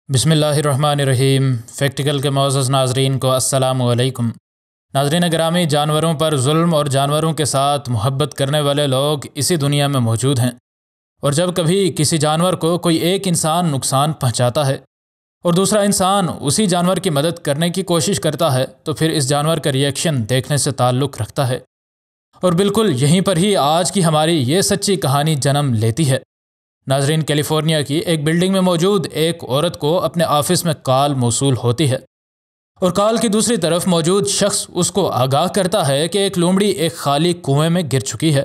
بسم اللہ الرحمن الرحیم۔ فیکٹیکل کے معزز ناظرین کو السلام علیکم۔ ناظرین گرامی، جانوروں پر ظلم اور جانوروں کے ساتھ محبت کرنے والے لوگ اسی دنیا میں موجود ہیں، اور جب کبھی کسی جانور کو کوئی ایک انسان نقصان پہنچاتا ہے اور دوسرا انسان اسی جانور کی مدد کرنے کی کوشش کرتا ہے تو پھر اس جانور کا ری ایکشن دیکھنے سے تعلق رکھتا ہے، اور بالکل یہیں پر ہی آج کی ہماری یہ سچی کہانی جنم لیتی ہے۔ ناظرین، کیلیفورنیا کی ایک بلڈنگ میں موجود ایک عورت کو اپنے آفس میں کال موصول ہوتی ہے، اور کال کی دوسری طرف موجود شخص اس کو آگاہ کرتا ہے کہ ایک لومڑی ایک خالی کنویں میں گر چکی ہے،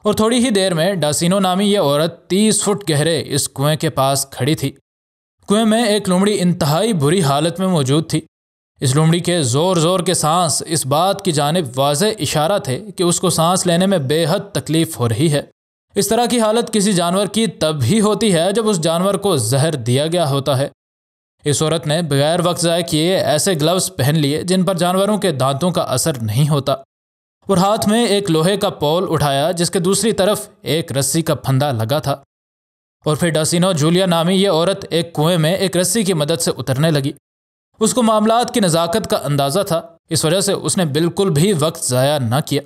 اور تھوڑی ہی دیر میں ڈاسینو نامی یہ عورت 30 فٹ گہرے اس کنویں کے پاس کھڑی تھی۔ کنویں میں ایک لومڑی انتہائی بری حالت میں موجود تھی۔ اس لومڑی کے زور زور کے سانس اس بات کی جانب واضح اشارہ تھے کہ اس کو سانس لینے میں بے حد تکلیف ہو رہی ہے۔ اس طرح کی حالت کسی جانور کی تب ہی ہوتی ہے جب اس جانور کو زہر دیا گیا ہوتا ہے۔ اس عورت نے بغیر وقت ضائع کیے ایسے گلوز پہن لیے جن پر جانوروں کے دانتوں کا اثر نہیں ہوتا، اور ہاتھ میں ایک لوہے کا پول اٹھایا جس کے دوسری طرف ایک رسی کا پھندا لگا تھا، اور پھر ڈاسینو جولیا نامی یہ عورت ایک کنویں میں ایک رسی کی مدد سے اترنے لگی۔ اس کو معاملات کی نزاکت کا اندازہ تھا، اس وجہ سے اس نے بالکل بھی وقت ضائع نہ کیا۔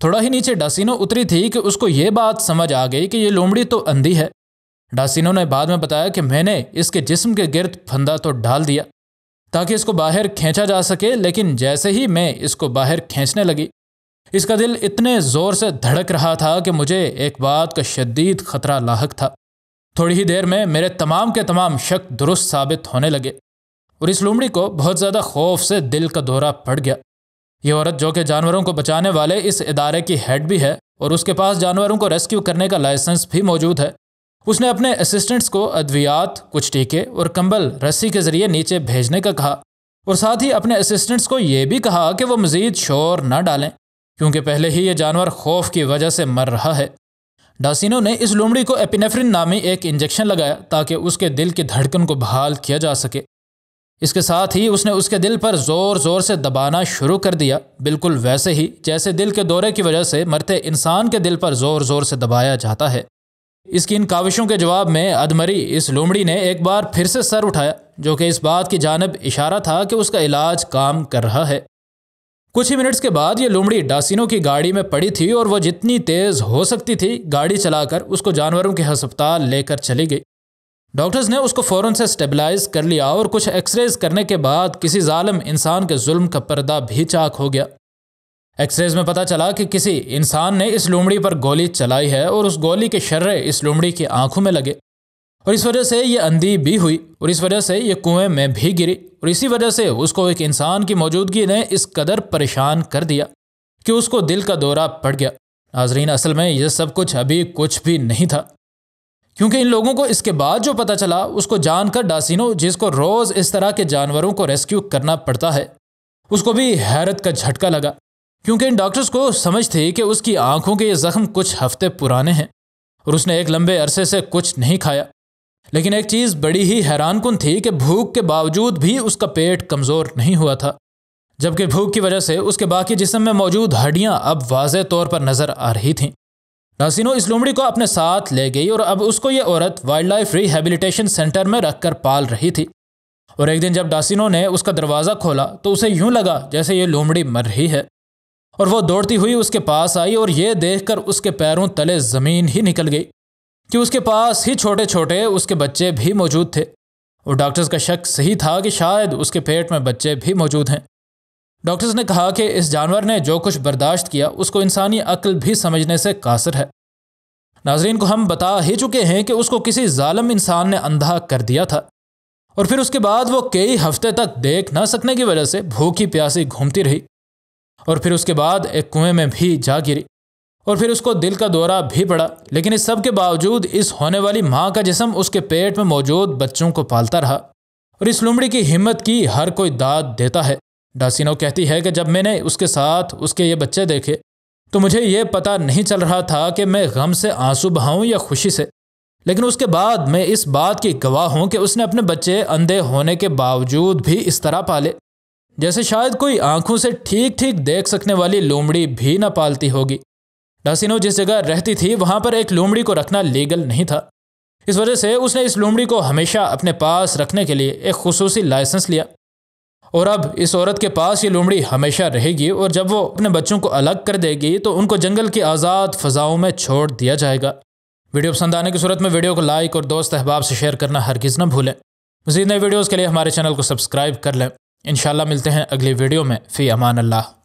تھوڑا ہی نیچے ڈاسینو اتری تھی کہ اس کو یہ بات سمجھ آ گئی کہ یہ لومڑی تو اندھی ہے۔ ڈاسینو نے بعد میں بتایا کہ میں نے اس کے جسم کے گرد پھندا تو ڈال دیا تاکہ اس کو باہر کھینچا جا سکے، لیکن جیسے ہی میں اس کو باہر کھینچنے لگی، اس کا دل اتنے زور سے دھڑک رہا تھا کہ مجھے ایک بات کا شدید خطرہ لاحق تھا۔ تھوڑی ہی دیر میں میرے تمام کے تمام شک درست ثابت ہونے لگے، اور اس لومڑی کو بہت زیادہ خوف سے دل کا دورہ پڑ گیا۔ یہ عورت، جو کہ جانوروں کو بچانے والے اس ادارے کی ہیڈ بھی ہے اور اس کے پاس جانوروں کو ریسکیو کرنے کا لائسنس بھی موجود ہے، اس نے اپنے اسسٹنٹس کو ادویات، کچھ ٹیکے اور کمبل رسی کے ذریعے نیچے بھیجنے کا کہا، اور ساتھ ہی اپنے اسسٹنٹس کو یہ بھی کہا کہ وہ مزید شور نہ ڈالیں کیونکہ پہلے ہی یہ جانور خوف کی وجہ سے مر رہا ہے۔ ڈاسینو نے اس لومڑی کو ایپینیفرین نامی ایک انجیکشن لگایا تاکہ اس کے دل کی دھڑکن کو بحال کیا جا سکے۔ اس کے ساتھ ہی اس نے اس کے دل پر زور زور سے دبانا شروع کر دیا، بالکل ویسے ہی جیسے دل کے دورے کی وجہ سے مرتے انسان کے دل پر زور زور سے دبایا جاتا ہے۔ اس کی ان کاوشوں کے جواب میں ادمری اس لومڑی نے ایک بار پھر سے سر اٹھایا، جو کہ اس بات کی جانب اشارہ تھا کہ اس کا علاج کام کر رہا ہے۔ کچھ ہی منٹس کے بعد یہ لومڑی ڈاسینو کی گاڑی میں پڑی تھی، اور وہ جتنی تیز ہو سکتی تھی گاڑی چلا کر اس کو جانوروں کے ہسپتال لے کر چلی گئی۔ ڈاکٹرز نے اس کو فوراً سے سٹیبلائز کر لیا، اور کچھ ایکس ریز کرنے کے بعد کسی ظالم انسان کے ظلم کا پردہ بھی چاک ہو گیا۔ ایکس ریز میں پتہ چلا کہ کسی انسان نے اس لومڑی پر گولی چلائی ہے، اور اس گولی کے شرے اس لومڑی کی آنکھوں میں لگے، اور اس وجہ سے یہ اندھی بھی ہوئی، اور اس وجہ سے یہ کنویں میں بھی گری، اور اسی وجہ سے اس کو ایک انسان کی موجودگی نے اس قدر پریشان کر دیا کہ اس کو دل کا دورہ پڑ گیا۔ ناظرین، اصل میں یہ سب کچھ ابھی کچھ بھی نہیں تھا، کیونکہ ان لوگوں کو اس کے بعد جو پتہ چلا اس کو جان کر ڈاسینو، جس کو روز اس طرح کے جانوروں کو ریسکیو کرنا پڑتا ہے، اس کو بھی حیرت کا جھٹکا لگا، کیونکہ ان ڈاکٹرز کو سمجھ تھی کہ اس کی آنکھوں کے یہ زخم کچھ ہفتے پرانے ہیں، اور اس نے ایک لمبے عرصے سے کچھ نہیں کھایا۔ لیکن ایک چیز بڑی ہی حیران کن تھی کہ بھوک کے باوجود بھی اس کا پیٹ کمزور نہیں ہوا تھا، جبکہ بھوک کی وجہ سے اس کے باقی جسم میں موجود ہڈیاں اب واضح طور پر نظر آ رہی تھیں۔ ڈاسینو اس لومڑی کو اپنے ساتھ لے گئی، اور اب اس کو یہ عورت وائلڈ لائف ری ہیبلیٹیشن سینٹر میں رکھ کر پال رہی تھی۔ اور ایک دن جب ڈاسینو نے اس کا دروازہ کھولا تو اسے یوں لگا جیسے یہ لومڑی مر رہی ہے، اور وہ دوڑتی ہوئی اس کے پاس آئی، اور یہ دیکھ کر اس کے پیروں تلے زمین ہی نکل گئی کہ اس کے پاس ہی چھوٹے چھوٹے اس کے بچے بھی موجود تھے، اور ڈاکٹرز کا شک صحیح تھا کہ شاید اس کے پیٹ میں بچے بھی موجود ہیں۔ ڈاکٹرز نے کہا کہ اس جانور نے جو کچھ برداشت کیا اس کو انسانی عقل بھی سمجھنے سے قاصر ہے۔ ناظرین کو ہم بتا ہی چکے ہیں کہ اس کو کسی ظالم انسان نے اندھا کر دیا تھا، اور پھر اس کے بعد وہ کئی ہفتے تک دیکھ نہ سکنے کی وجہ سے بھوکی پیاسی گھومتی رہی، اور پھر اس کے بعد ایک کنویں میں بھی جا گری، اور پھر اس کو دل کا دورہ بھی پڑا۔ لیکن اس سب کے باوجود اس ہونے والی ماں کا جسم اس کے پیٹ میں موجود بچوں کو پالتا رہا، اور اس لومڑی کی ہمت کی ہر کوئی داد دیتا ہے۔ ڈاسینو کہتی ہے کہ جب میں نے اس کے ساتھ اس کے یہ بچے دیکھے تو مجھے یہ پتہ نہیں چل رہا تھا کہ میں غم سے آنسو بہاؤں یا خوشی سے، لیکن اس کے بعد میں اس بات کی گواہ ہوں کہ اس نے اپنے بچے اندھے ہونے کے باوجود بھی اس طرح پالے جیسے شاید کوئی آنکھوں سے ٹھیک ٹھیک دیکھ سکنے والی لومڑی بھی نہ پالتی ہوگی۔ ڈاسینو جس جگہ رہتی تھی وہاں پر ایک لومڑی کو رکھنا لیگل نہیں تھا، اس وجہ سے اس نے اس لومڑی کو ہمیشہ اپنے پاس رکھنے کے لیے ایک خصوصی لائسنس لیا، اور اب اس عورت کے پاس یہ لومڑی ہمیشہ رہے گی، اور جب وہ اپنے بچوں کو الگ کر دے گی تو ان کو جنگل کی آزاد فضاؤں میں چھوڑ دیا جائے گا۔ ویڈیو پسند آنے کی صورت میں ویڈیو کو لائک اور دوست احباب سے شیئر کرنا ہرگز نہ بھولیں۔ مزید نئے ویڈیوز کے لیے ہمارے چینل کو سبسکرائب کر لیں۔ انشاءاللہ ملتے ہیں اگلی ویڈیو میں۔ فی امان اللہ۔